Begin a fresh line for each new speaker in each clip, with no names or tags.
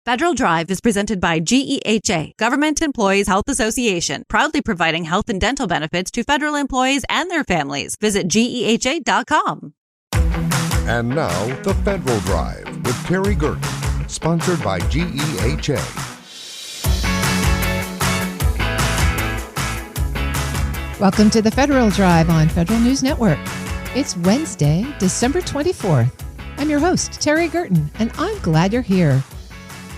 Federal Drive is presented by GEHA, Government Employees Health Association, proudly providing health and dental benefits to federal employees and their families. Visit GEHA.com.
And now, the Federal Drive with Terry Gerton, sponsored by GEHA.
Welcome to the Federal Drive on Federal News Network. It's Wednesday, December 24th. I'm your host, Terry Gerton, and I'm glad you're here.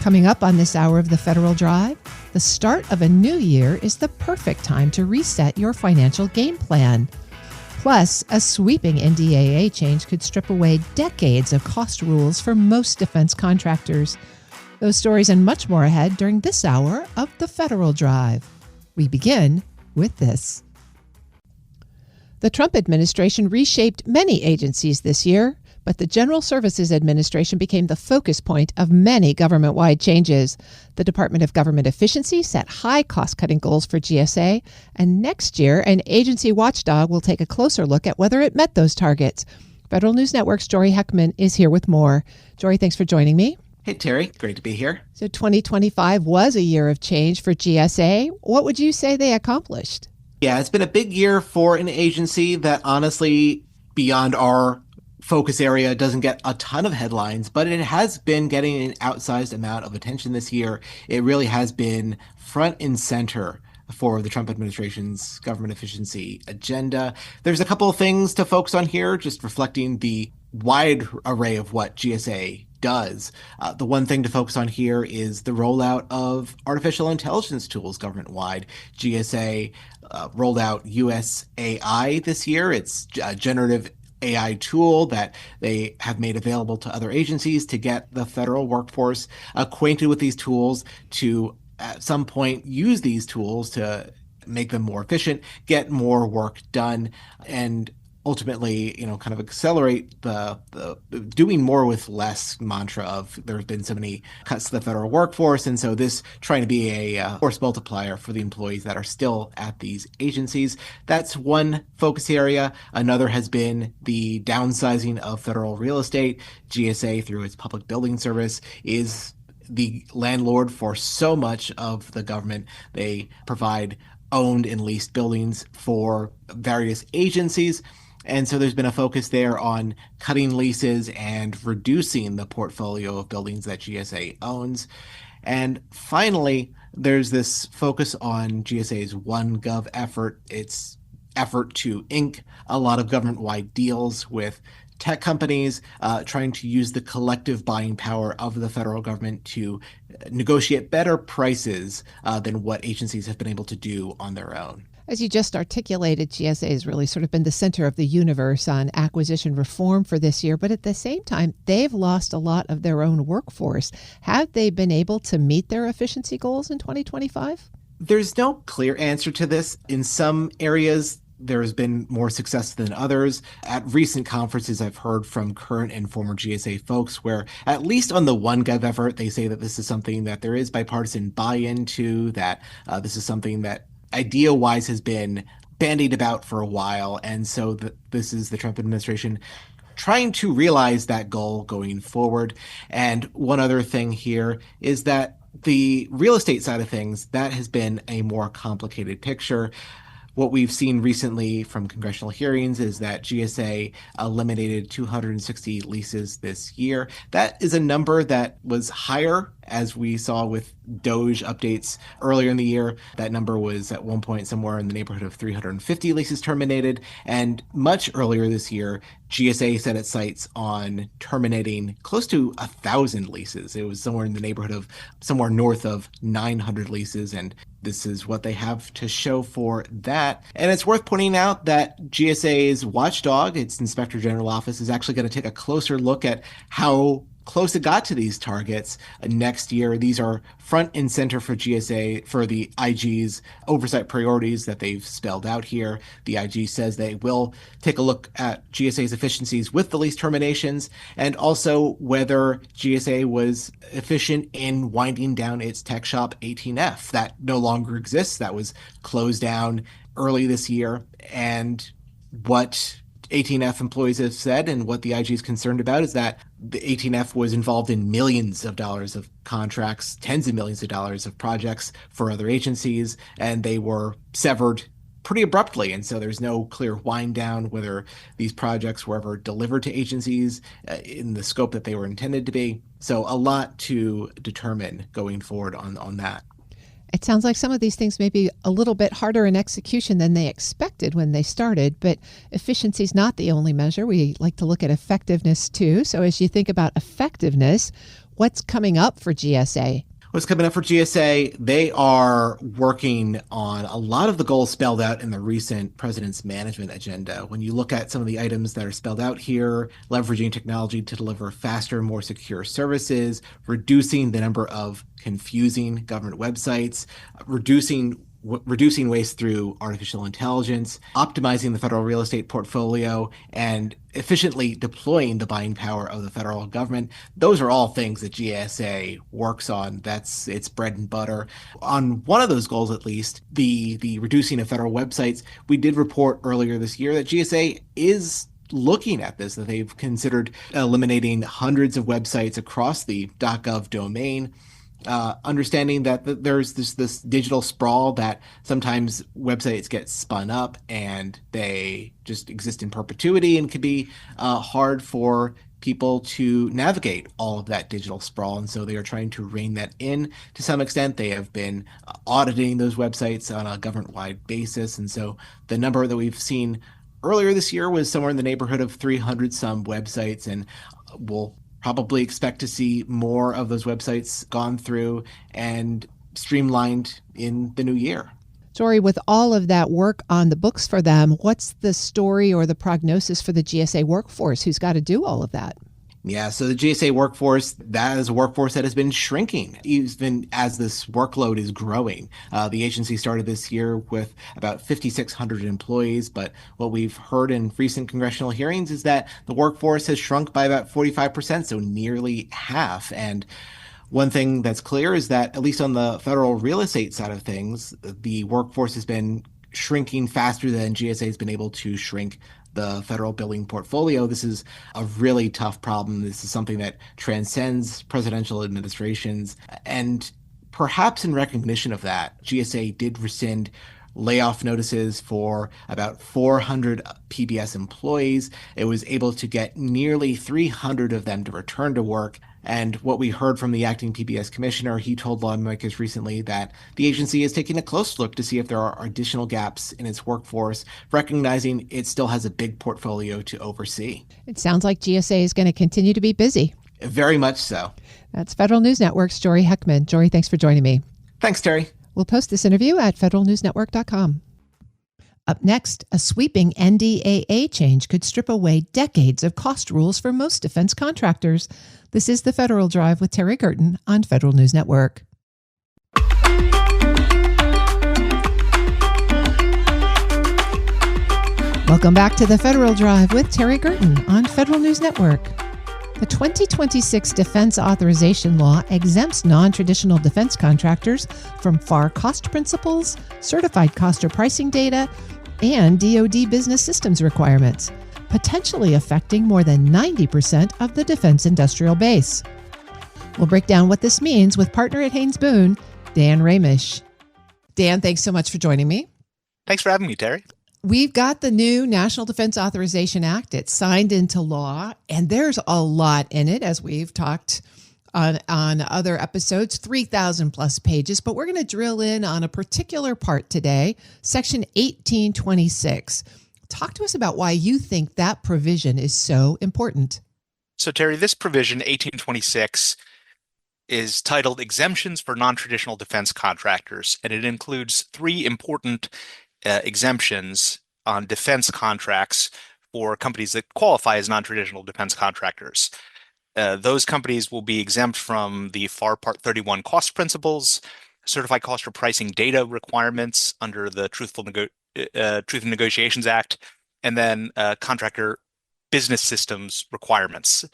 Coming up on this hour of the Federal Drive, the start of a new year is the perfect time to reset your financial game plan. Plus, a sweeping NDAA change could strip away decades of cost rules for most defense contractors. Those stories and much more ahead during this hour of the Federal Drive. We begin with this. The Trump administration reshaped many agencies this year, but the General Services Administration became the focus point of many government-wide changes. The Department of Government Efficiency set high cost-cutting goals for GSA, and next year, an agency watchdog will take a closer look at whether it met those targets. Federal News Network's Jory Heckman is here with more. Jory, thanks for joining me.
Hey, Terry. Great to be here.
So 2025 was a year of change for GSA. What would you say they accomplished?
Yeah, it's been a big year for an agency that honestly, beyond our focus area, doesn't get a ton of headlines, but it has been getting an outsized amount of attention this year. It really has been front and center for the Trump administration's government efficiency agenda. There's a couple of things to focus on here, just reflecting the wide array of what GSA does. The one thing to focus on here is the rollout of artificial intelligence tools government-wide. GSA rolled out USAI this year. It's a generative AI tool that they have made available to other agencies to get the federal workforce acquainted with these tools, to at some point use these tools to make them more efficient, get more work done, and ultimately, kind of accelerate the doing more with less mantra of there have been so many cuts to the federal workforce. And so this trying to be a force multiplier for the employees that are still at these agencies. That's one focus area. Another has been the downsizing of federal real estate. GSA, through its public building service, is the landlord for so much of the government. They provide owned and leased buildings for various agencies. And so there's been a focus there on cutting leases and reducing the portfolio of buildings that GSA owns. And finally, there's this focus on GSA's OneGov effort, its effort to ink a lot of government-wide deals with tech companies, trying to use the collective buying power of the federal government to negotiate better prices than what agencies have been able to do on their own.
As you just articulated, GSA has really sort of been the center of the universe on acquisition reform for this year, but at the same time, they've lost a lot of their own workforce. Have they been able to meet their efficiency goals in 2025?
There's no clear answer to this. In some areas, there has been more success than others. At recent conferences, I've heard from current and former GSA folks where, at least on the OneGov effort, they say that this is something that there is bipartisan buy-in to, that this is something that idea-wise has been bandied about for a while. And so this is the Trump administration trying to realize that goal going forward. And one other thing here is that the real estate side of things, that has been a more complicated picture. What we've seen recently from congressional hearings is that GSA eliminated 260 leases this year. That is a number that was higher, as we saw with DOGE updates earlier in the year. That number was at one point somewhere in the neighborhood of 350 leases terminated. And much earlier this year, GSA set its sights on terminating close to 1,000 leases. It was somewhere in the neighborhood of somewhere north of 900 leases. And this is what they have to show for that. And it's worth pointing out that GSA's watchdog, its Inspector General Office, is actually going to take a closer look at how close it got to these targets next year. These are front and center for GSA, for the IG's oversight priorities that they've spelled out here. The IG says they will take a look at GSA's efficiencies with the lease terminations, and also whether GSA was efficient in winding down its tech shop 18F. That no longer exists. That was closed down early this year. And what 18F employees have said, and what the IG is concerned about, is that the 18F was involved in millions of dollars of contracts, tens of millions of dollars of projects for other agencies, and they were severed pretty abruptly. And so there's no clear wind down whether these projects were ever delivered to agencies in the scope that they were intended to be. So a lot to determine going forward on that.
It sounds like some of these things may be a little bit harder in execution than they expected when they started, but efficiency is not the only measure. We like to look at effectiveness too. So as you think about effectiveness, what's coming up for GSA?
What's coming up for GSA? They are working on a lot of the goals spelled out in the recent president's management agenda. When you look at some of the items that are spelled out here, leveraging technology to deliver faster, more secure services, reducing the number of confusing government websites, reducing waste through artificial intelligence, optimizing the federal real estate portfolio, and efficiently deploying the buying power of the federal government. Those are all things that GSA works on. That's its bread and butter. On one of those goals, at least, the reducing of federal websites, we did report earlier this year that GSA is looking at this, that they've considered eliminating hundreds of websites across the .gov domain. Understanding that there's this digital sprawl, that sometimes websites get spun up and they just exist in perpetuity and can be hard for people to navigate all of that digital sprawl. And so they are trying to rein that in to some extent. They have been auditing those websites on a government-wide basis. And so the number that we've seen earlier this year was somewhere in the neighborhood of 300 some websites, and we'll probably expect to see more of those websites gone through and streamlined in the new year.
Tori, with all of that work on the books for them, what's the story or the prognosis for the GSA workforce who's got to do all of that?
Yeah, so the GSA workforce, that is a workforce that has been shrinking even as this workload is growing. The agency started this year with about 5,600 employees, but what we've heard in recent congressional hearings is that the workforce has shrunk by about 45%, so nearly half. And one thing that's clear is that, at least on the federal real estate side of things, the workforce has been shrinking faster than GSA has been able to shrink the federal building portfolio. This is a really tough problem. This is something that transcends presidential administrations. And perhaps in recognition of that, GSA did rescind layoff notices for about 400 PBS employees. It was able to get nearly 300 of them to return to work. And what we heard from the acting PBS commissioner, he told lawmakers recently that the agency is taking a close look to see if there are additional gaps in its workforce, recognizing it still has a big portfolio to oversee.
It sounds like GSA is going to continue to be busy.
Very much so.
That's Federal News Network's Jory Heckman. Jory, thanks for joining me.
Thanks, Terry.
We'll post this interview at federalnewsnetwork.com. Up next, a sweeping NDAA change could strip away decades of cost rules for most defense contractors. This is the Federal Drive with Terry Gerton on Federal News Network. Welcome back to the Federal Drive with Terry Gerton on Federal News Network. The 2026 Defense Authorization Law exempts non-traditional defense contractors from FAR cost principles, certified cost or pricing data, and DoD business systems requirements, potentially affecting more than 90% of the defense industrial base. We'll break down what this means with partner at Haynes Boone, Dan Ramish. Dan, thanks so much for joining me.
Thanks for having me, Terry.
We've got the new National Defense Authorization Act. It's signed into law, and there's a lot in it, as we've talked on other episodes, 3,000 plus pages, but we're going to drill in on a particular part today, Section 1826. Talk to us about why you think that provision is so important.
So, Terry, this provision, 1826, is titled Exemptions for Non-Traditional Defense Contractors, and it includes three important exemptions on defense contracts for companies that qualify as non-traditional defense contractors. Those companies will be exempt from the FAR Part 31 cost principles, certified cost or pricing data requirements under the Truth in Negotiations Act, and then contractor business systems requirements.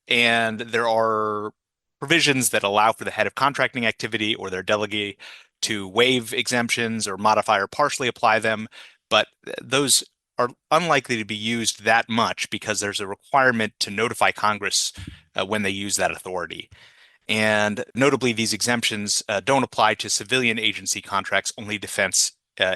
And there are provisions that allow for the head of contracting activity or their delegate to waive exemptions or modify or partially apply them, but those are unlikely to be used that much because there's a requirement to notify Congress when they use that authority. And notably, these exemptions don't apply to civilian agency contracts, only defense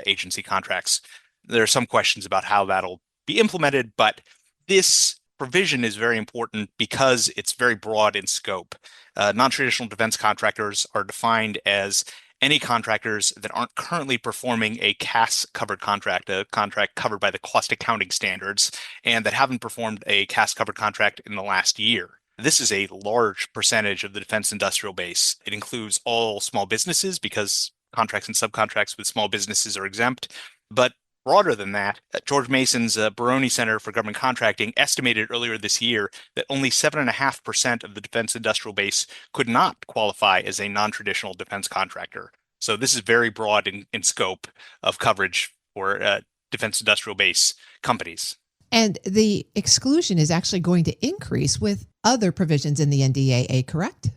agency contracts. There are some questions about how that'll be implemented, but this provision is very important because it's very broad in scope. Non-traditional defense contractors are defined as any contractors that aren't currently performing a CAS-covered contract, a contract covered by the cost accounting standards, and that haven't performed a CAS-covered contract in the last year. This is a large percentage of the defense industrial base. It includes all small businesses because contracts and subcontracts with small businesses are exempt. But broader than that, George Mason's Baroni Center for Government Contracting estimated earlier this year that only 7.5% of the defense industrial base could not qualify as a non-traditional defense contractor. So this is very broad in scope of coverage for defense industrial base companies.
And the exclusion is actually going to increase with other provisions in the NDAA, correct?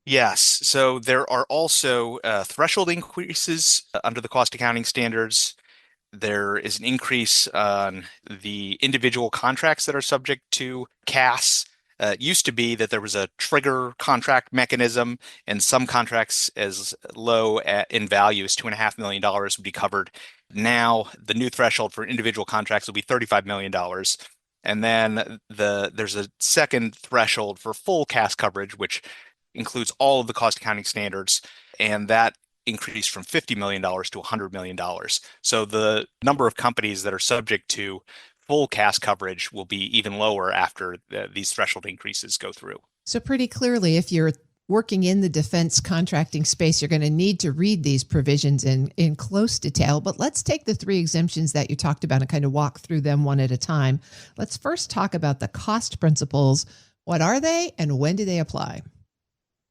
Yes. So there are also threshold increases under the cost accounting standards. There is an increase on the individual contracts that are subject to CAS. It used to be that there was a trigger contract mechanism, and some contracts as low in value as $2.5 million would be covered. Now, the new threshold for individual contracts will be $35 million. And then there's a second threshold for full CAS coverage, which includes all of the cost accounting standards, and that increased from $50 million to $100 million. So the number of companies that are subject to full CAS coverage will be even lower after these threshold increases go through.
So pretty clearly, if you're working in the defense contracting space, you're going to need to read these provisions in close detail. But let's take the three exemptions that you talked about and kind of walk through them one at a time. Let's first talk about the cost principles. What are they and when do they apply?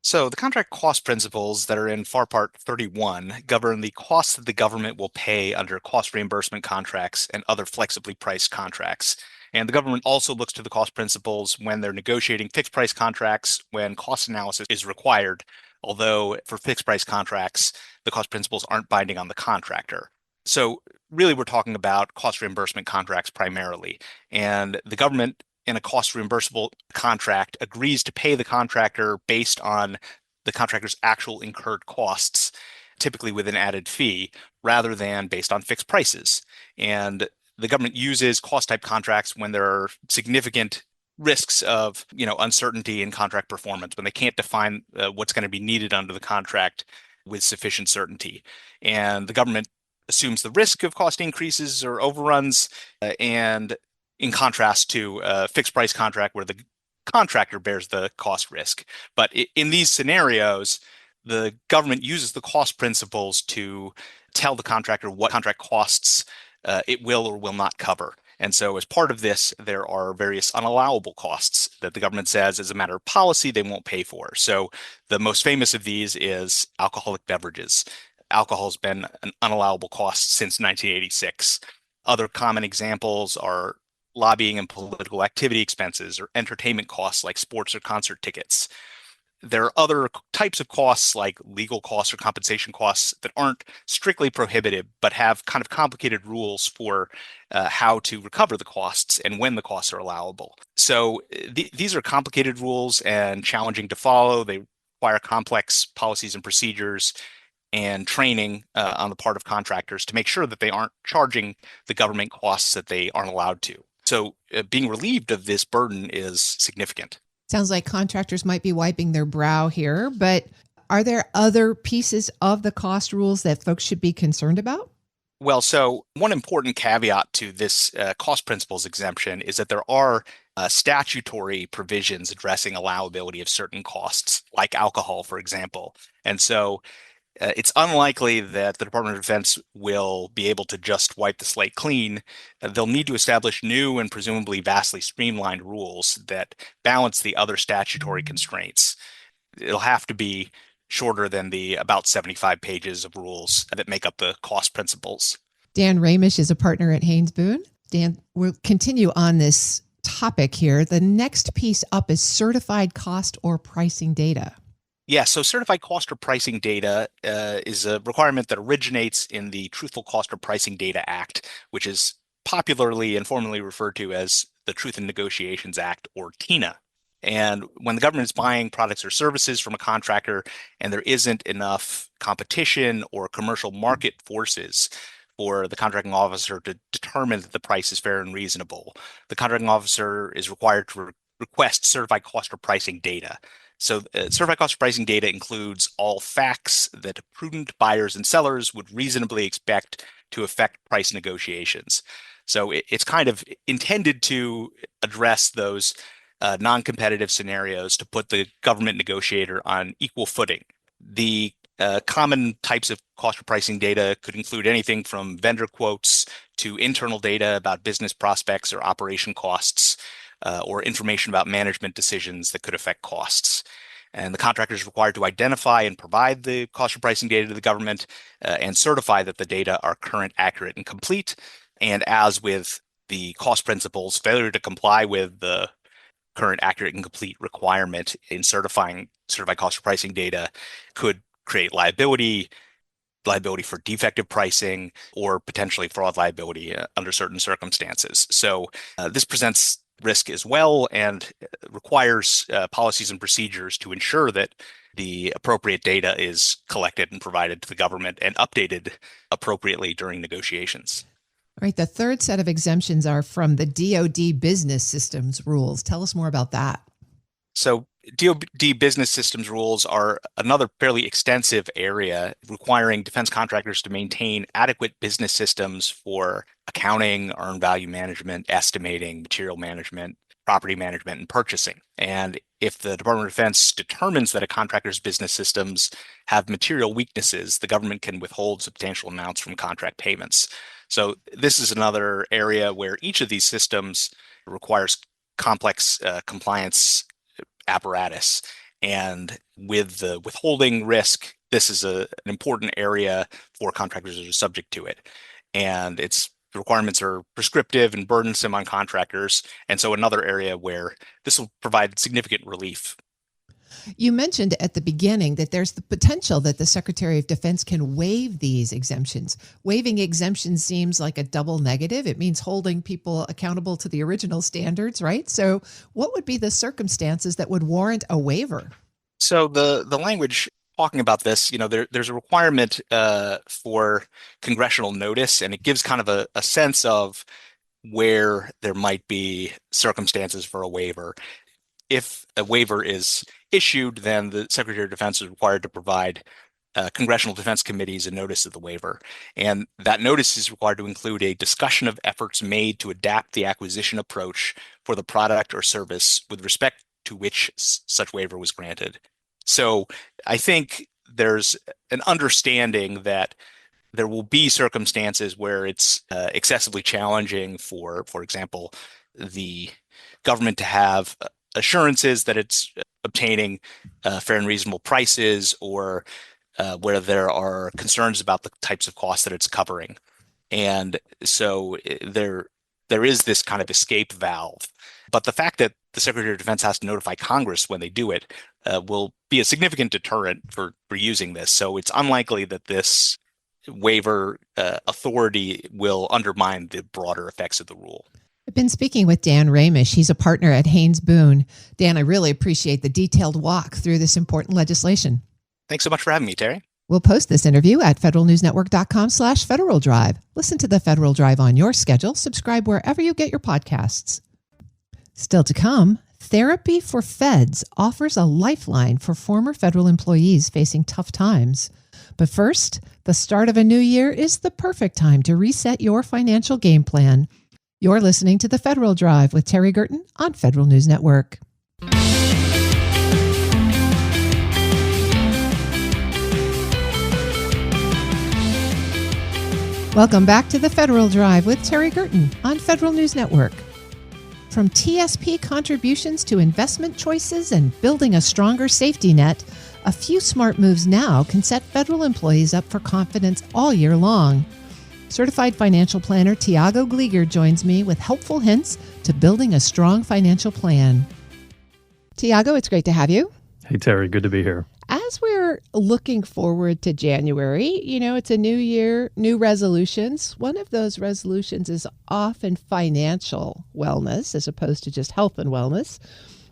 So the contract cost principles that are in FAR Part 31 govern the costs that the government will pay under cost reimbursement contracts and other flexibly priced contracts. And the government also looks to the cost principles when they're negotiating fixed price contracts when cost analysis is required, although for fixed price contracts, the cost principles aren't binding on the contractor. So really, we're talking about cost reimbursement contracts primarily. And the government in a cost reimbursable contract agrees to pay the contractor based on the contractor's actual incurred costs, typically with an added fee, rather than based on fixed prices. And the government uses cost type contracts when there are significant risks of, uncertainty in contract performance, when they can't define what's going to be needed under the contract with sufficient certainty. And the government assumes the risk of cost increases or overruns, and in contrast to a fixed price contract where the contractor bears the cost risk. But in these scenarios, the government uses the cost principles to tell the contractor what contract costs it will or will not cover. And so as part of this, there are various unallowable costs that the government says as a matter of policy they won't pay for. So the most famous of these is alcoholic beverages. Alcohol has been an unallowable cost since 1986. Other common examples are lobbying and political activity expenses or entertainment costs like sports or concert tickets. There are other types of costs like legal costs or compensation costs that aren't strictly prohibitive, but have kind of complicated rules for how to recover the costs and when the costs are allowable. So these are complicated rules and challenging to follow. They require complex policies and procedures and training on the part of contractors to make sure that they aren't charging the government costs that they aren't allowed to. So being relieved of this burden is significant.
Sounds like contractors might be wiping their brow here, but are there other pieces of the cost rules that folks should be concerned about?
Well, so one important caveat to this cost principles exemption is that there are statutory provisions addressing allowability of certain costs, like alcohol, for example. And so it's unlikely that the Department of Defense will be able to just wipe the slate clean. They'll need to establish new and presumably vastly streamlined rules that balance the other statutory constraints. It'll have to be shorter than the about 75 pages of rules that make up the cost principles.
Dan Ramish is a partner at Haynes Boone. Dan, we'll continue on this topic here. The next piece up is certified cost or pricing data.
Yeah, so certified cost or pricing data is a requirement that originates in the Truthful Cost or Pricing Data Act, which is popularly and formally referred to as the Truth in Negotiations Act, or TINA. And when the government is buying products or services from a contractor and there isn't enough competition or commercial market forces for the contracting officer to determine that the price is fair and reasonable, the contracting officer is required to request certified cost or pricing data. So certified cost or pricing data includes all facts that prudent buyers and sellers would reasonably expect to affect price negotiations. So it's kind of intended to address those non-competitive scenarios to put the government negotiator on equal footing. The common types of cost or pricing data could include anything from vendor quotes to internal data about business prospects or operation costs, or information about management decisions that could affect costs. And the contractor is required to identify and provide the cost or pricing data to the government and certify that the data are current, accurate, and complete. And as with the cost principles, failure to comply with the current, accurate, and complete requirement in certifying certified cost or pricing data could create liability for defective pricing, or potentially fraud liability under certain circumstances. So this presents risk as well and requires policies and procedures to ensure that the appropriate data is collected and provided to the government and updated appropriately during negotiations.
All right. The third set of exemptions are from the DoD business systems rules. Tell us more about that.
So DoD business systems rules are another fairly extensive area requiring defense contractors to maintain adequate business systems for accounting, earned value management, estimating, material management, property management, and purchasing. And if the Department of Defense determines that a contractor's business systems have material weaknesses, the government can withhold substantial amounts from contract payments. So this is another area where each of these systems requires complex compliance apparatus. And with the withholding risk, this is an important area for contractors that are subject to it. And its requirements are prescriptive and burdensome on contractors. And so another area where this will provide significant relief.
You mentioned at the beginning that there's the potential that the Secretary of Defense can waive these exemptions. Waiving exemptions seems like a double negative. It means holding people accountable to the original standards, right? So what would be the circumstances that would warrant a waiver?
So the language talking about this, there's a requirement for congressional notice, and it gives kind of a sense of where there might be circumstances for a waiver. If a waiver is issued, then the Secretary of Defense is required to provide congressional defense committees a notice of the waiver. And that notice is required to include a discussion of efforts made to adapt the acquisition approach for the product or service with respect to which such waiver was granted. So I think there's an understanding that there will be circumstances where it's excessively challenging for example, the government to have assurances that it's obtaining fair and reasonable prices, or where there are concerns about the types of costs that it's covering. And so there is this kind of escape valve. But the fact that the Secretary of Defense has to notify Congress when they do it will be a significant deterrent for using this. So it's unlikely that this waiver authority will undermine the broader effects of the rule.
I've been speaking with Dan Ramish. He's a partner at Haynes Boone. Dan, I really appreciate the detailed walk through this important legislation.
Thanks so much for having me, Terry.
We'll post this interview at federalnewsnetwork.com/Federal Drive. Listen to the Federal Drive on your schedule. Subscribe wherever you get your podcasts. Still to come, Therapy for Feds offers a lifeline for former federal employees facing tough times. But first, the start of a new year is the perfect time to reset your financial game plan. You're listening to the Federal Drive with Terry Gerton on Federal News Network. Welcome back to the Federal Drive with Terry Gerton on Federal News Network. From TSP contributions to investment choices and building a stronger safety net, a few smart moves now can set federal employees up for confidence all year long. Certified financial planner Tiago Gleeger joins me with helpful hints to building a strong financial plan. Tiago, it's great to have you.
Hey, Terry. Good to be here.
As we're we're looking forward to January, it's a new year, new resolutions. One of those resolutions is often financial wellness as opposed to just health and wellness.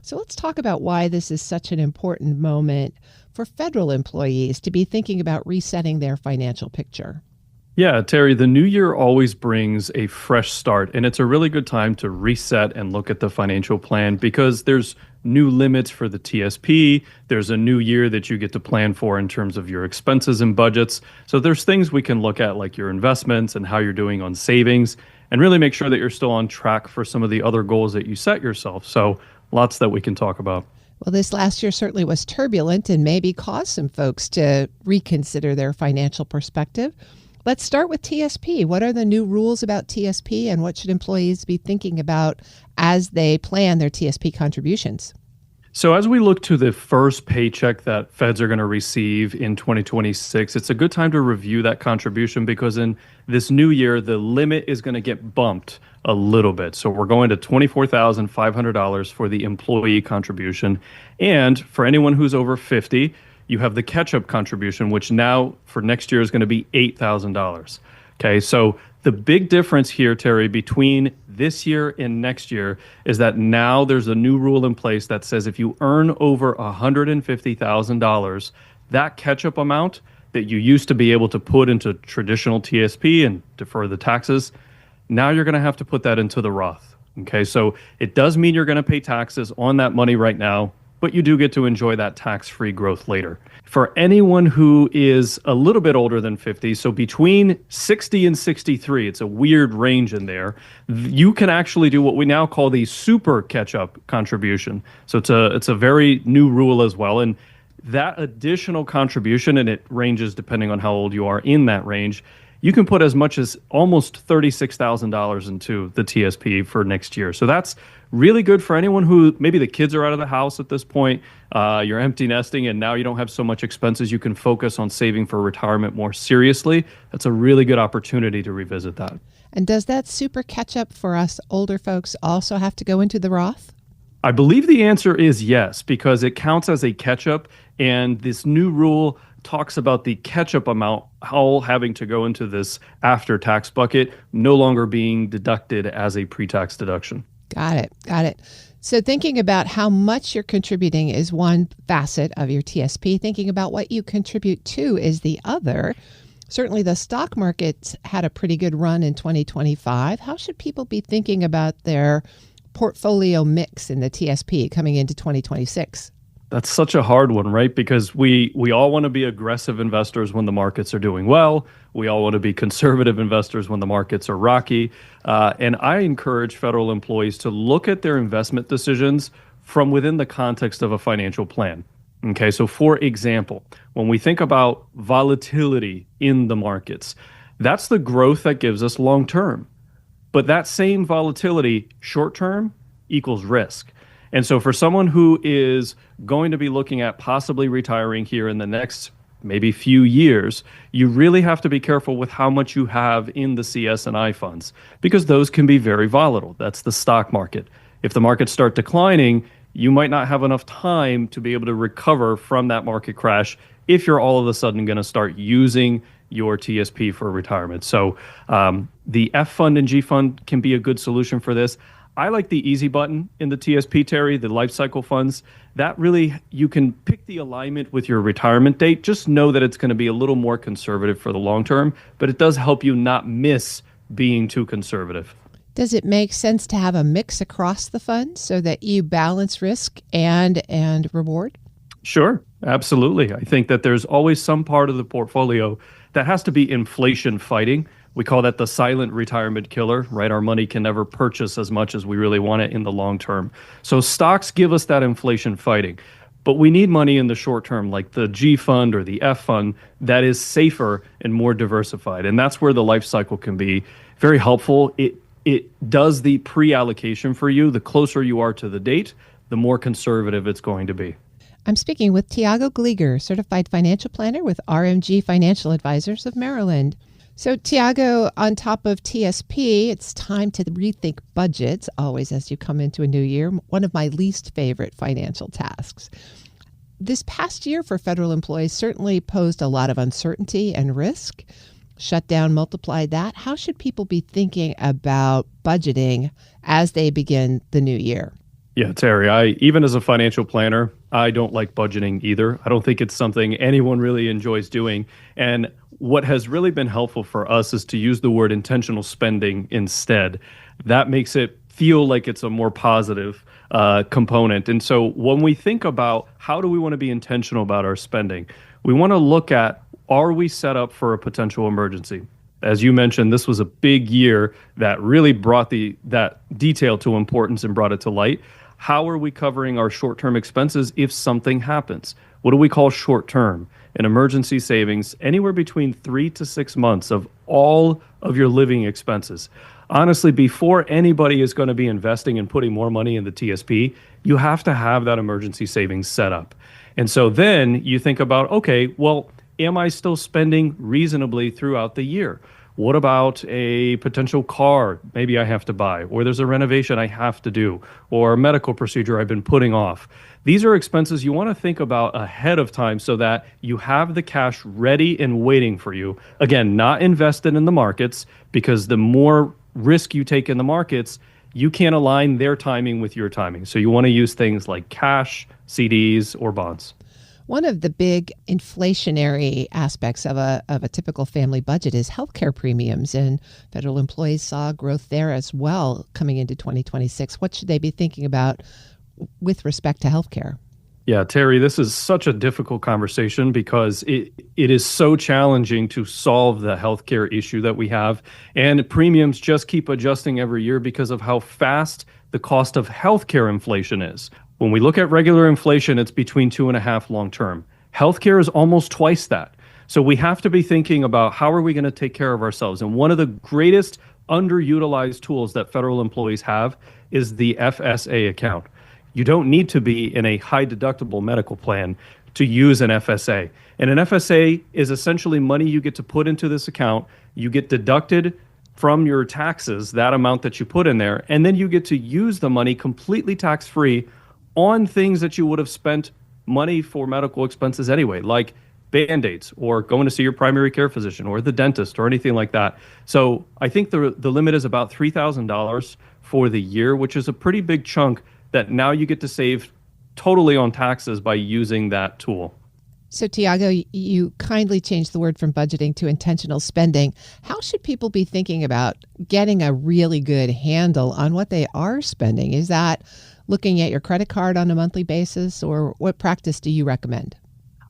So let's talk about why this is such an important moment for federal employees to be thinking about resetting their financial picture.
Yeah, Terry, the new year always brings a fresh start, and it's a really good time to reset and look at the financial plan because there's new limits for the TSP. There's a new year that you get to plan for in terms of your expenses and budgets. So there's things we can look at like your investments and how you're doing on savings and really make sure that you're still on track for some of the other goals that you set yourself. So lots that we can talk about.
Well, this last year certainly was turbulent and maybe caused some folks to reconsider their financial perspective. Let's start with TSP. What are the new rules about TSP and what should employees be thinking about as they plan their TSP contributions?
So as we look to the first paycheck that feds are going to receive in 2026, it's a good time to review that contribution because in this new year, the limit is going to get bumped a little bit. So we're going to $24,500 for the employee contribution. And for anyone who's over 50, you have the catch-up contribution, which now for next year is going to be $8,000. Okay, so the big difference here, Terry, between this year and next year is that now there's a new rule in place that says if you earn over $150,000, that catch-up amount that you used to be able to put into traditional TSP and defer the taxes, now you're going to have to put that into the Roth. Okay, so it does mean you're going to pay taxes on that money right now, but you do get to enjoy that tax-free growth later. For anyone who is a little bit older than 50, so between 60 and 63, it's a weird range in there, you can actually do what we now call the super catch-up contribution. So it's a very new rule as well. And that additional contribution, and it ranges depending on how old you are in that range, you can put as much as almost $36,000 into the TSP for next year. So that's really good for anyone who maybe the kids are out of the house at this point, you're empty nesting, and now you don't have so much expenses. You can focus on saving for retirement more seriously. That's a really good opportunity to revisit that.
And does that super catch up for us older folks also have to go into the Roth?
I believe the answer is yes, because it counts as a catch-up, and this new rule talks about the catch-up amount all having to go into this after-tax bucket, no longer being deducted as a pre-tax deduction.
Got it. So thinking about how much you're contributing is one facet of your TSP. Thinking about what you contribute to is the other. Certainly the stock market had a pretty good run in 2025. How should people be thinking about their portfolio mix in the TSP coming into 2026?
That's such a hard one, right? Because we all want to be aggressive investors when the markets are doing well. We all want to be conservative investors when the markets are rocky. And I encourage federal employees to look at their investment decisions from within the context of a financial plan. Okay, so for example, when we think about volatility in the markets, that's the growth that gives us long term. But that same volatility short term equals risk. And so for someone who is going to be looking at possibly retiring here in the next maybe few years, you really have to be careful with how much you have in the CS&I funds because those can be very volatile. That's the stock market. If the markets start declining, you might not have enough time to be able to recover from that market crash if you're all of a sudden going to start using your TSP for retirement. So the F fund and G fund can be a good solution for this. I like the easy button in the TSP, Terry, the life cycle funds. That really, you can pick the alignment with your retirement date. Just know that it's going to be a little more conservative for the long term, but it does help you not miss being too conservative.
Does it make sense to have a mix across the funds so that you balance risk and reward?
Sure, absolutely. I think that there's always some part of the portfolio that has to be inflation fighting. We call that the silent retirement killer, right? Our money can never purchase as much as we really want it in the long term. So stocks give us that inflation fighting, but we need money in the short term, like the G fund or the F fund that is safer and more diversified. And that's where the life cycle can be very helpful. It does the pre-allocation for you. The closer you are to the date, the more conservative it's going to be.
I'm speaking with Tiago Gleeger, certified financial planner with RMG Financial Advisors of Maryland. So, Tiago, on top of TSP, it's time to rethink budgets, always as you come into a new year, one of my least favorite financial tasks. This past year for federal employees certainly posed a lot of uncertainty and risk. Shutdown multiplied that. How should people be thinking about budgeting as they begin the new year?
Yeah, Terry, even as a financial planner, I don't like budgeting either. I don't think it's something anyone really enjoys doing. And what has really been helpful for us is to use the word intentional spending instead. That makes it feel like it's a more positive component. And so when we think about how do we want to be intentional about our spending, we want to look at, are we set up for a potential emergency? As you mentioned, this was a big year that really brought that detail to importance and brought it to light. How are we covering our short-term expenses if something happens? What do we call short-term? An emergency savings, anywhere between 3 to 6 months of all of your living expenses. Honestly, before anybody is going to be investing and putting more money in the TSP, you have to have that emergency savings set up. And so then you think about, okay, well, am I still spending reasonably throughout the year? What about a potential car maybe I have to buy, or there's a renovation I have to do, or a medical procedure I've been putting off? These are expenses you want to think about ahead of time so that you have the cash ready and waiting for you. Again, not invested in the markets, because the more risk you take in the markets, you can't align their timing with your timing. So you want to use things like cash, CDs, or bonds.
One of the big inflationary aspects of a typical family budget is healthcare premiums, and federal employees saw growth there as well coming into 2026. What should they be thinking about with respect to healthcare?
Yeah, Terry, this is such a difficult conversation because it is so challenging to solve the healthcare issue that we have. And premiums just keep adjusting every year because of how fast the cost of healthcare inflation is. When we look at regular inflation, it's between 2.5 long term. Healthcare is almost twice that. So we have to be thinking about how are we going to take care of ourselves. And one of the greatest underutilized tools that federal employees have is the FSA account. You don't need to be in a high deductible medical plan to use an FSA. And an FSA is essentially money you get to put into this account. You get deducted from your taxes, that amount that you put in there, and then you get to use the money completely tax-free on things that you would have spent money for medical expenses anyway, like Band-Aids or going to see your primary care physician or the dentist or anything like that. So I think the limit is about $3,000 for the year, which is a pretty big chunk that now you get to save totally on taxes by using that tool.
So, Tiago, you kindly changed the word from budgeting to intentional spending. How should people be thinking about getting a really good handle on what they are spending? Is that looking at your credit card on a monthly basis, or what practice do you recommend?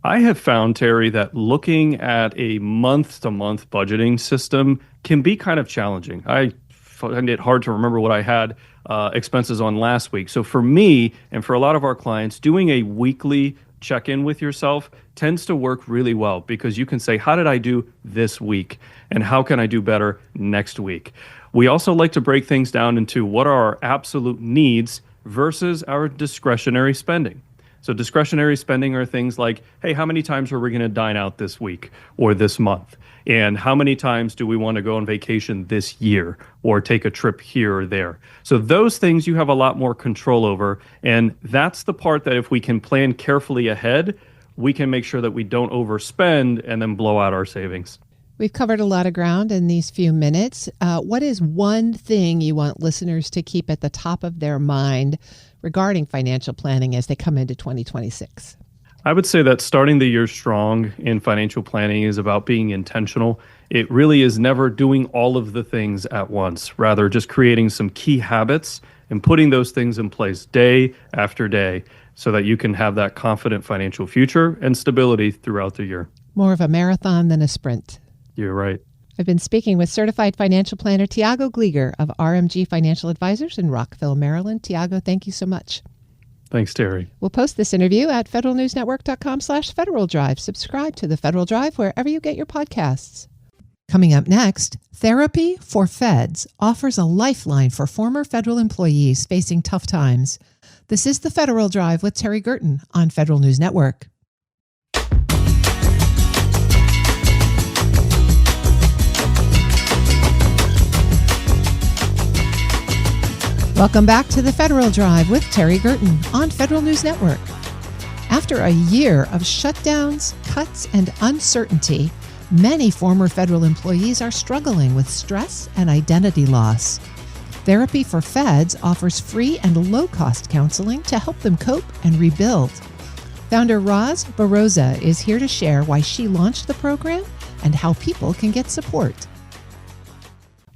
I have found, Terry, that looking at a month-to-month budgeting system can be kind of challenging. I find it hard to remember what I had expenses on last week. So for me, and for a lot of our clients, doing a weekly check-in with yourself tends to work really well, because you can say, how did I do this week? And how can I do better next week? We also like to break things down into what are our absolute needs versus our discretionary spending. So discretionary spending are things like, hey, how many times are we going to dine out this week or this month? And how many times do we want to go on vacation this year or take a trip here or there? So those things you have a lot more control over. And that's the part that if we can plan carefully ahead, we can make sure that we don't overspend and then blow out our savings.
We've covered a lot of ground in these few minutes. What is one thing you want listeners to keep at the top of their mind regarding financial planning as they come into 2026?
I would say that starting the year strong in financial planning is about being intentional. It really is never doing all of the things at once, rather just creating some key habits and putting those things in place day after day so that you can have that confident financial future and stability throughout the year.
More of a marathon than a sprint.
You're right.
I've been speaking with certified financial planner Tiago Glieger of RMG Financial Advisors in Rockville, Maryland. Tiago, thank you so much.
Thanks, Terry.
We'll post this interview at federalnewsnetwork.com/Federal Drive. Subscribe to the Federal Drive wherever you get your podcasts. Coming up next, Therapy for Feds offers a lifeline for former federal employees facing tough times. This is the Federal Drive with Terry Gerton on Federal News Network. Welcome back to the Federal Drive with Terry Gerton on Federal News Network. After a year of shutdowns, cuts, and uncertainty, many former federal employees are struggling with stress and identity loss. Therapy for Feds offers free and low-cost counseling to help them cope and rebuild. Founder Roz Barroza is here to share why she launched the program and how people can get support.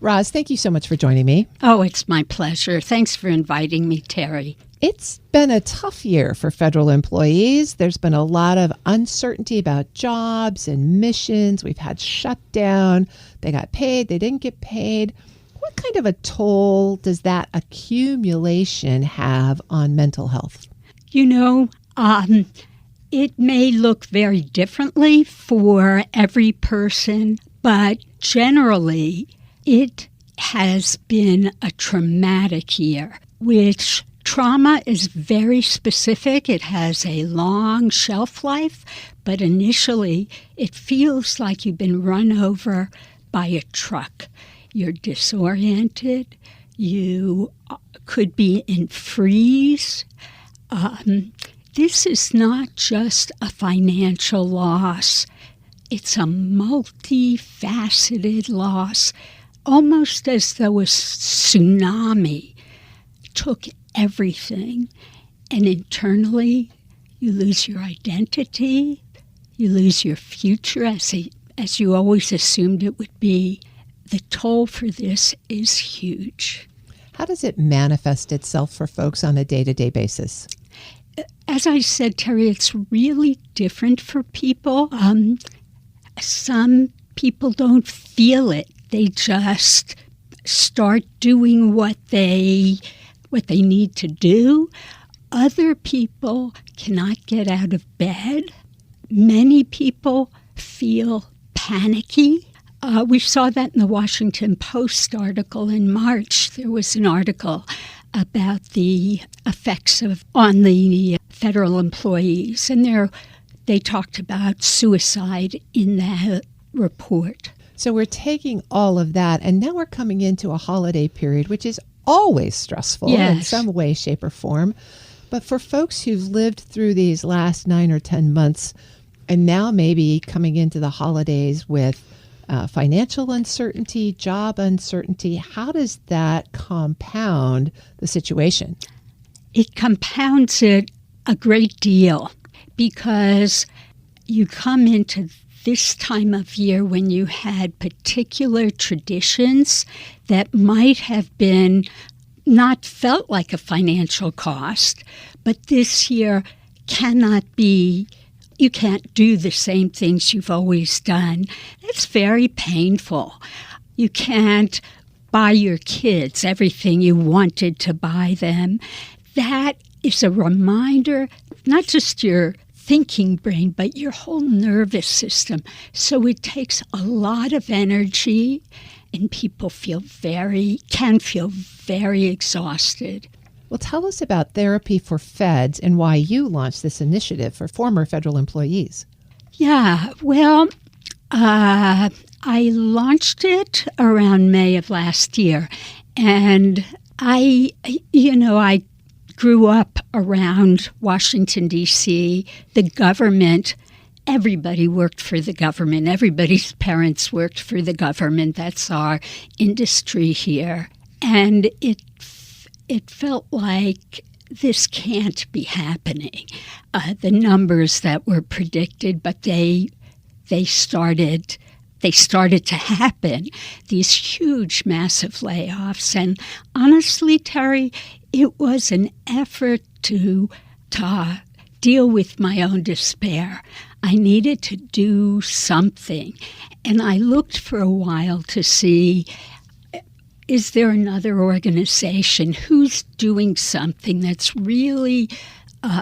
Roz, thank you so much for joining me.
Oh, it's my pleasure. Thanks for inviting me, Terry.
It's been a tough year for federal employees. There's been a lot of uncertainty about jobs and missions. We've had shutdown. They got paid. They didn't get paid. What kind of a toll does that accumulation have on mental health?
You know, it may look very differently for every person, but generally it has been a traumatic year, which trauma is very specific. It has a long shelf life, but initially it feels like you've been run over by a truck. You're disoriented. You could be in freeze. This is not just a financial loss. It's a multifaceted loss, almost as though a tsunami took everything. And internally, you lose your identity, you lose your future as you always assumed it would be. The toll for this is huge.
How does it manifest itself for folks on a day-to-day basis?
As I said, Terry, it's really different for people. Some people don't feel it. They just start doing what they need to do. Other people cannot get out of bed. Many people feel panicky. We saw that in the Washington Post article in March. There was an article about the effects on the federal employees, and they talked about suicide in that report.
So we're taking all of that, and now we're coming into a holiday period, which is always stressful in some way, shape, or form. But for folks who've lived through these last 9 or 10 months, and now maybe coming into the holidays with financial uncertainty, job uncertainty, how does that compound the situation?
It compounds it a great deal because you come into this time of year when you had particular traditions that might have been not felt like a financial cost, but this year cannot be. You can't do the same things you've always done. It's very painful. You can't buy your kids everything you wanted to buy them. That is a reminder, not just your thinking brain, but your whole nervous system. So it takes a lot of energy, and people can feel very exhausted.
Well, tell us about Therapy for Feds and why you launched this initiative for former federal employees.
Yeah, well, I launched it around May of last year, and I grew up around Washington, D.C., the government. Everybody worked for the government. Everybody's parents worked for the government. That's our industry here. And it felt like this can't be happening. The numbers that were predicted, but they started to happen. These huge, massive layoffs. And honestly, Terry, it was an effort to deal with my own despair. I needed to do something. And I looked for a while to see, is there another organization who's doing something that's really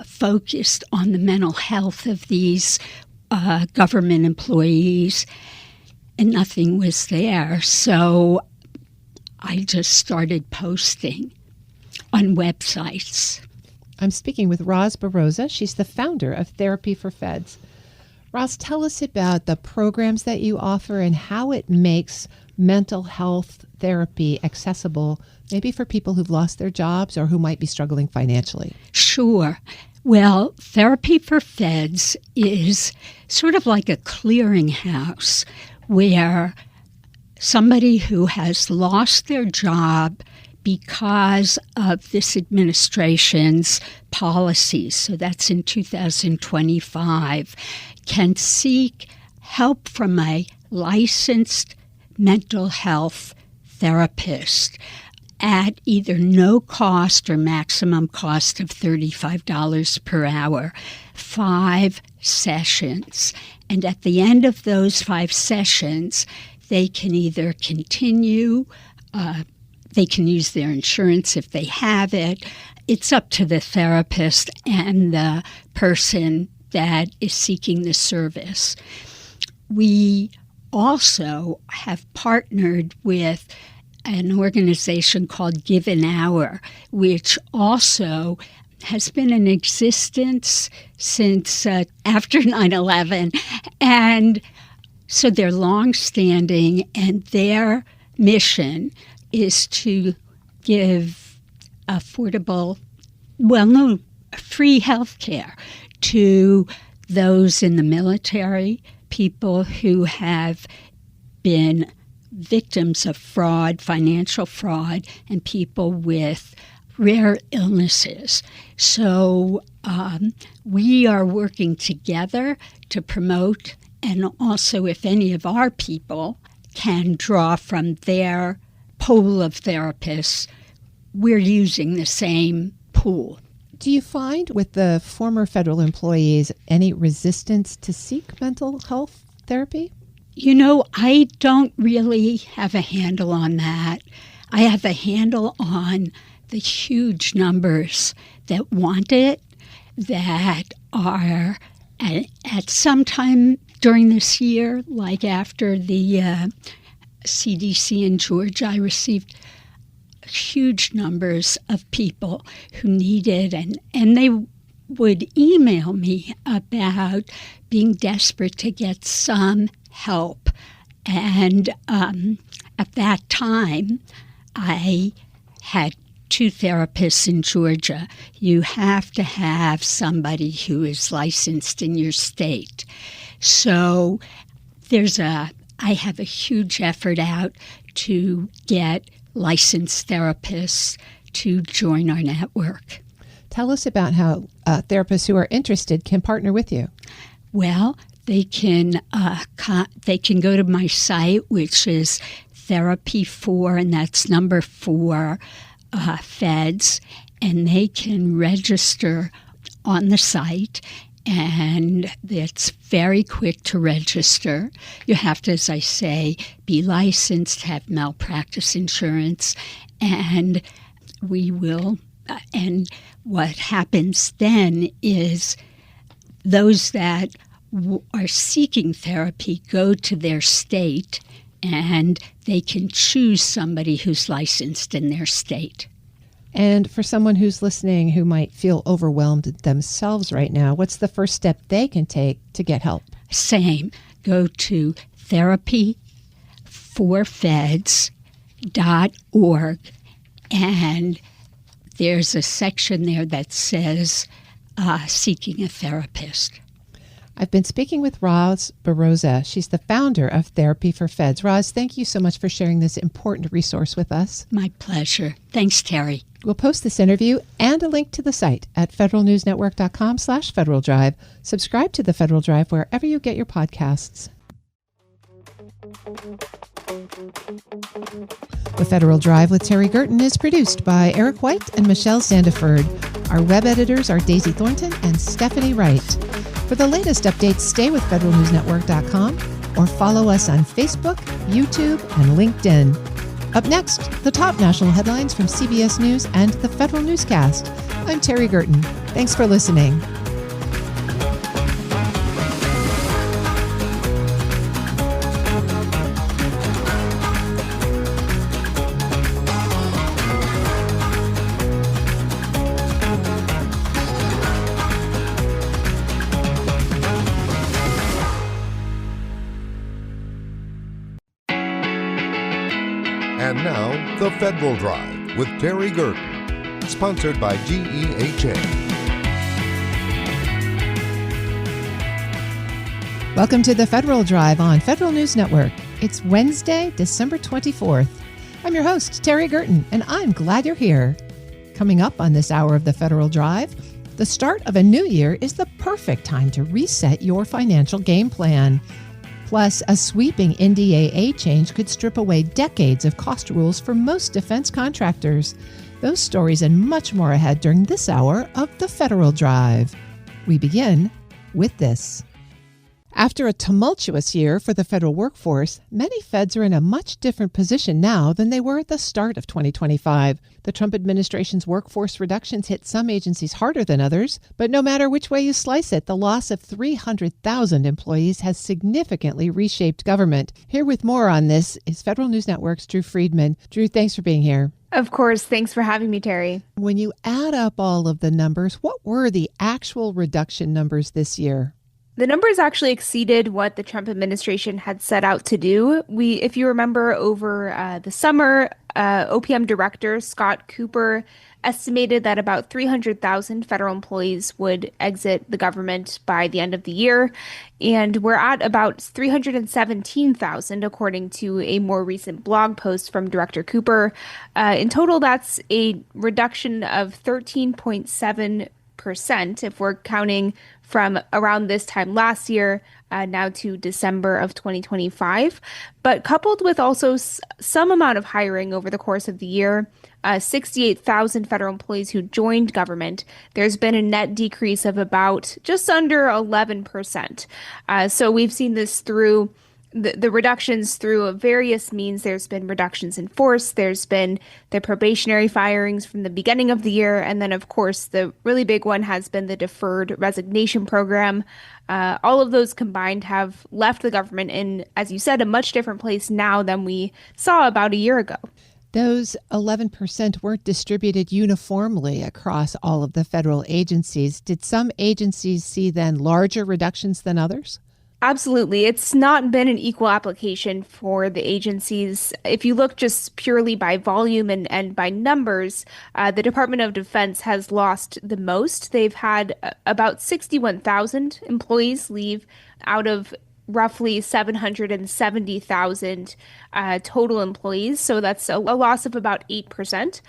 focused on the mental health of these government employees? And nothing was there. So I just started posting on websites.
I'm speaking with Roz Barroza. She's the founder of Therapy for Feds. Roz, tell us about the programs that you offer and how it makes mental health therapy accessible, maybe for people who've lost their jobs or who might be struggling financially.
Sure. Well, Therapy for Feds is sort of like a clearinghouse where somebody who has lost their job because of this administration's policies, so that's in 2025, can seek help from a licensed mental health therapist at either no cost or maximum cost of $35 per hour, 5 sessions. And at the end of those 5 sessions, they can either continue, they can use their insurance if they have it. It's up to the therapist and the person that is seeking the service. We also have partnered with an organization called Give an Hour, which also has been in existence since after 9/11. And so they're longstanding, and their mission is to give free health care to those in the military, people who have been victims of fraud, financial fraud, and people with rare illnesses. So we are working together to promote, and also if any of our people can draw from their pool of therapists, we're using the same pool.
Do you find with the former federal employees any resistance to seek mental health therapy?
You know, I don't really have a handle on that. I have a handle on the huge numbers that want it, that are at some time during this year, like after the CDC in Georgia, I received huge numbers of people who needed, and they would email me about being desperate to get some help. And at that time, I had 2 therapists in Georgia. You have to have somebody who is licensed in your state. So I have a huge effort out to get licensed therapists to join our network.
Tell us about how therapists who are interested can partner with you.
Well, they can go to my site, which is Therapy for, and that's number 4, Feds, and they can register on the site. And it's very quick to register. You have to, as I say, be licensed, have malpractice insurance, and we will. And what happens then is those that are seeking therapy go to their state, and they can choose somebody who's licensed in their state.
And for someone who's listening who might feel overwhelmed themselves right now, what's the first step they can take to get help?
Same. Go to therapyforfeds.org, and there's a section there that says seeking a therapist.
I've been speaking with Roz Baroza. She's the founder of Therapy for Feds. Roz, thank you so much for sharing this important resource with us.
My pleasure. Thanks, Terry.
We'll post this interview and a link to the site at federalnewsnetwork.com/Federal Drive. Subscribe to the Federal Drive wherever you get your podcasts. The Federal Drive with Terry Gerton is produced by Eric White and Michelle Sandiford. Our web editors are Daisy Thornton and Stephanie Wright. For the latest updates, stay with federalnewsnetwork.com or follow us on Facebook, YouTube, and LinkedIn. Up next, the top national headlines from CBS News and the Federal Newscast. I'm Terry Gerton. Thanks for listening.
And now, The Federal Drive with Terry Gerton, sponsored by GEHA.
Welcome to the Federal Drive on Federal News Network. It's Wednesday, December 24th. I'm your host, Terry Gerton, and I'm glad you're here. Coming up on this hour of the Federal Drive, the start of a new year is the perfect time to reset your financial game plan. Plus, a sweeping NDAA change could strip away decades of cost rules for most defense contractors. Those stories and much more ahead during this hour of the Federal Drive. We begin with this. After a tumultuous year for the federal workforce, many feds are in a much different position now than they were at the start of 2025. The Trump administration's workforce reductions hit some agencies harder than others, but no matter which way you slice it, the loss of 300,000 employees has significantly reshaped government. Here with more on this is Federal News Network's Drew Friedman. Drew, thanks for being here.
Of course. Thanks for having me, Terry.
When you add up all of the numbers, what were the actual reduction numbers this year?
The numbers actually exceeded what the Trump administration had set out to do. If you remember, over the summer, OPM Director Scott Cooper estimated that about 300,000 federal employees would exit the government by the end of the year. And we're at about 317,000, according to a more recent blog post from Director Cooper. In total, that's a reduction of 13.7% if we're counting from around this time last year now to December of 2025. But coupled with also some amount of hiring over the course of the year, 68,000 federal employees who joined government, there's been a net decrease of about just under 11%. So we've seen this through the reductions through various means. There's been reductions in force. There's been the probationary firings from the beginning of the year. And then, of course, the really big one has been the deferred resignation program. All of those combined have left the government in, as you said, a much different place now than we saw about a year ago.
Those 11% weren't distributed uniformly across all of the federal agencies. Did some agencies see then larger reductions than others?
Absolutely. It's not been an equal application for the agencies. If you look just purely by volume and by numbers, the Department of Defense has lost the most. They've had about 61,000 employees leave out of roughly 770,000 total employees. So that's a loss of about 8%.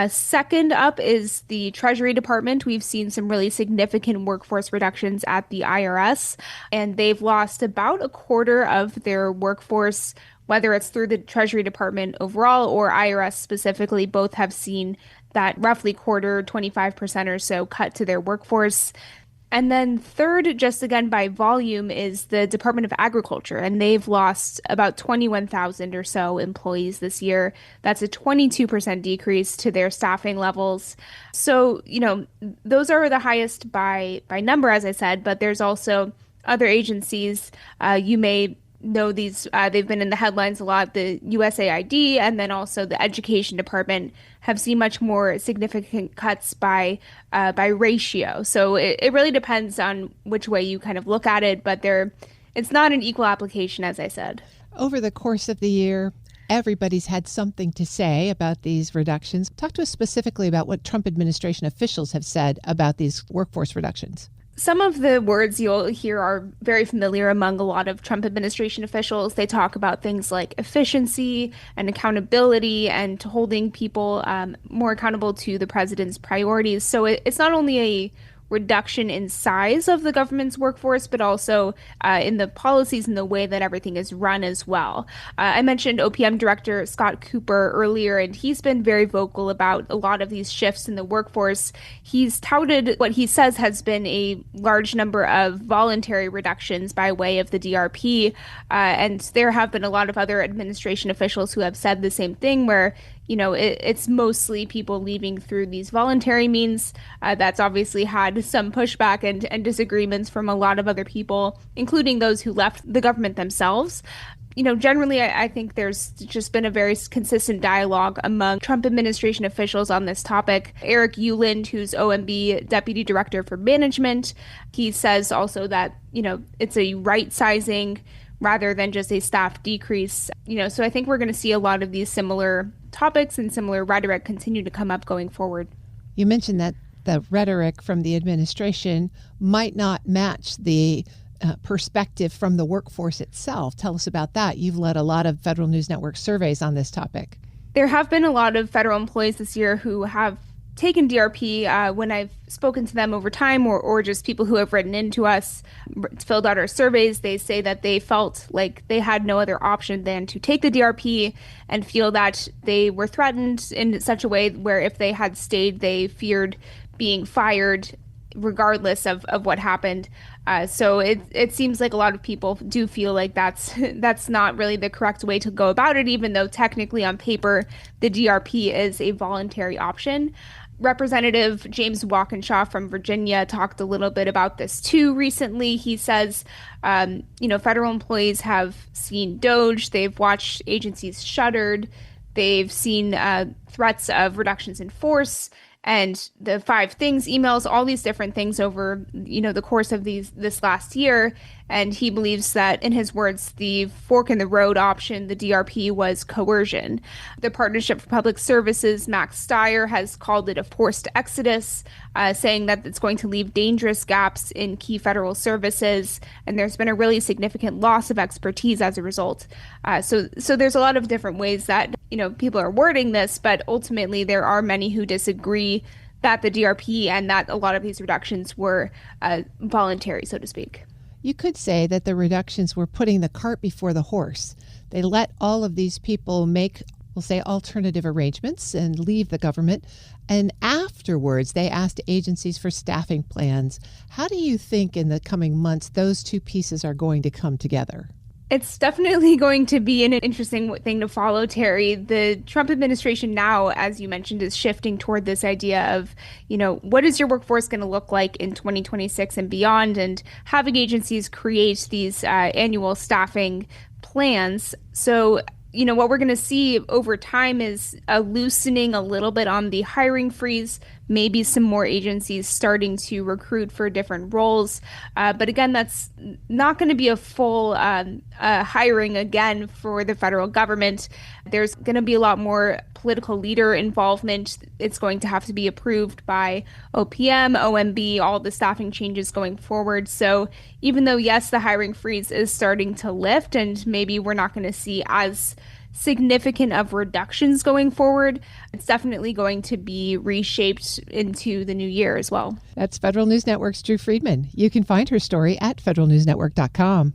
Second up is the Treasury Department. We've seen some really significant workforce reductions at the IRS, and they've lost about a quarter of their workforce, whether it's through the Treasury Department overall or IRS specifically. Both have seen that roughly quarter, 25% or so cut to their workforce. And then third, just again by volume, is the Department of Agriculture, and they've lost about 21,000 or so employees this year. That's a 22% decrease to their staffing levels. So, those are the highest by number, as I said, but there's also other agencies. You may know these, they've been in the headlines a lot. The USAID and then also the Education Department have seen much more significant cuts by ratio. So it really depends on which way you kind of look at it, but it's not an equal application, as I said.
Over the course of the year, everybody's had something to say about these reductions. Talk to us specifically about what Trump administration officials have said about these workforce reductions.
Some of the words you'll hear are very familiar among a lot of Trump administration officials. They talk about things like efficiency and accountability and holding people more accountable to the president's priorities. So it's not only a reduction in size of the government's workforce, but also in the policies and the way that everything is run as well. I mentioned OPM Director Scott Cooper earlier, and he's been very vocal about a lot of these shifts in the workforce. He's touted what he says has been a large number of voluntary reductions by way of the DRP, and there have been a lot of other administration officials who have said the same thing, where it's mostly people leaving through these voluntary means. That's obviously had some pushback and disagreements from a lot of other people, including those who left the government themselves. Generally, I think there's just been a very consistent dialogue among Trump administration officials on this topic. Eric Uland, who's OMB Deputy Director for Management, he says also that, it's a right sizing rather than just a staff decrease. So I think we're going to see a lot of these similar topics and similar rhetoric continue to come up going forward.
You mentioned that the rhetoric from the administration might not match the perspective from the workforce itself. Tell us about that. You've led a lot of Federal News Network surveys on this topic.
There have been a lot of federal employees this year who have taken DRP. When I've spoken to them over time, or just people who have written into us, filled out our surveys, they say that they felt like they had no other option than to take the DRP and feel that they were threatened in such a way where if they had stayed, they feared being fired regardless of what happened. So it seems like a lot of people do feel like that's not really the correct way to go about it, even though technically on paper the DRP is a voluntary option. Representative James Walkinshaw from Virginia talked a little bit about this too recently. He says, federal employees have seen DOJ, they've watched agencies shuttered, they've seen threats of reductions in force, and the 5 things emails, all these different things over, the course of this last year. And he believes that, in his words, the fork in the road option, the DRP, was coercion. The Partnership for Public Services, Max Stier, has called it a forced exodus, saying that it's going to leave dangerous gaps in key federal services. And there's been a really significant loss of expertise as a result. So there's a lot of different ways that, people are wording this, but ultimately there are many who disagree that the DRP and that a lot of these reductions were voluntary, so to speak.
You could say that the reductions were putting the cart before the horse. They let all of these people make, we'll say, alternative arrangements and leave the government. And afterwards, they asked agencies for staffing plans. How do you think in the coming months those two pieces are going to come together?
It's definitely going to be an interesting thing to follow, Terry. The Trump administration now, as you mentioned, is shifting toward this idea of, what is your workforce going to look like in 2026 and beyond, and having agencies create these annual staffing plans. So, what we're going to see over time is a loosening a little bit on the hiring freeze, maybe some more agencies starting to recruit for different roles. But again, that's not going to be a full hiring again for the federal government. There's going to be a lot more political leader involvement. It's going to have to be approved by OPM, OMB, all the staffing changes going forward. So even though, yes, the hiring freeze is starting to lift and maybe we're not going to see as significant of reductions going forward, it's definitely going to be reshaped into the new year as well.
That's Federal News Network's Drew Friedman. You can find her story at federalnewsnetwork.com.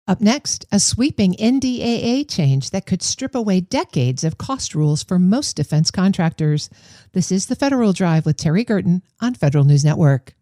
Up next, a sweeping NDAA change that could strip away decades of cost rules for most defense contractors. This is the Federal Drive with Terry Gerton on Federal News Network.